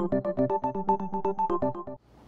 A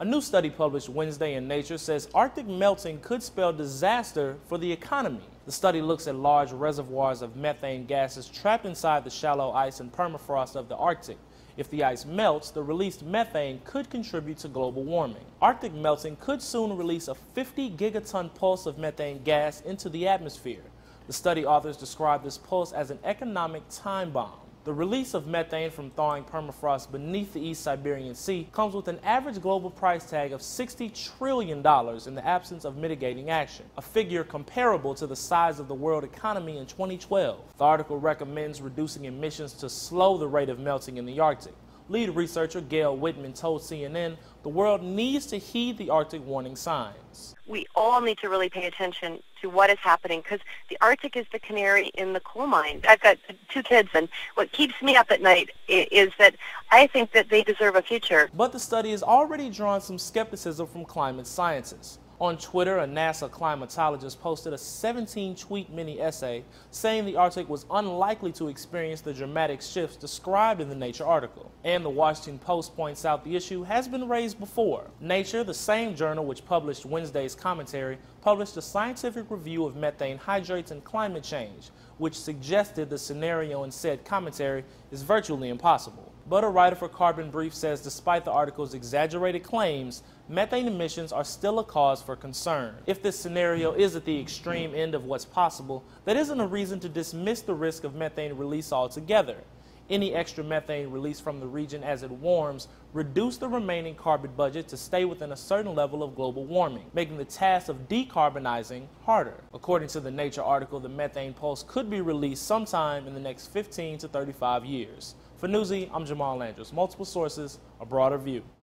new study published Wednesday in Nature says Arctic melting could spell disaster for the economy. The study looks at large reservoirs of methane gases trapped inside the shallow ice and permafrost of the Arctic. If the ice melts, the released methane could contribute to global warming. Arctic melting could soon release a 50 gigaton pulse of methane gas into the atmosphere. The study authors describe this pulse as an economic time bomb. The release of methane from thawing permafrost beneath the East Siberian Sea comes with an average global price tag of $60 trillion in the absence of mitigating action, a figure comparable to the size of the world economy in 2012. The article recommends reducing emissions to slow the rate of melting in the Arctic. Lead researcher Gail Whitman told CNN the world needs to heed the Arctic warning signs. We all need to really pay attention to what is happening because the Arctic is the canary in the coal mine. I've got 2 kids, and what keeps me up at night is that I think that they deserve a future. But the study has already drawn some skepticism from climate scientists. On Twitter, a NASA climatologist posted a 17-tweet mini-essay saying the Arctic was unlikely to experience the dramatic shifts described in the Nature article. And the Washington Post points out the issue has been raised before. Nature, the same journal which published Wednesday's commentary, published a scientific review of methane hydrates and climate change, which suggested the scenario in said commentary is virtually impossible. But a writer for Carbon Brief says despite the article's exaggerated claims, methane emissions are still a cause for concern. If this scenario is at the extreme end of what's possible, that isn't a reason to dismiss the risk of methane release altogether. Any extra methane released from the region as it warms reduce the remaining carbon budget to stay within a certain level of global warming, making the task of decarbonizing harder. According to the Nature article, the methane pulse could be released sometime in the next 15 to 35 years. For Newsy, I'm Jamal Andrews. Multiple sources, a broader view.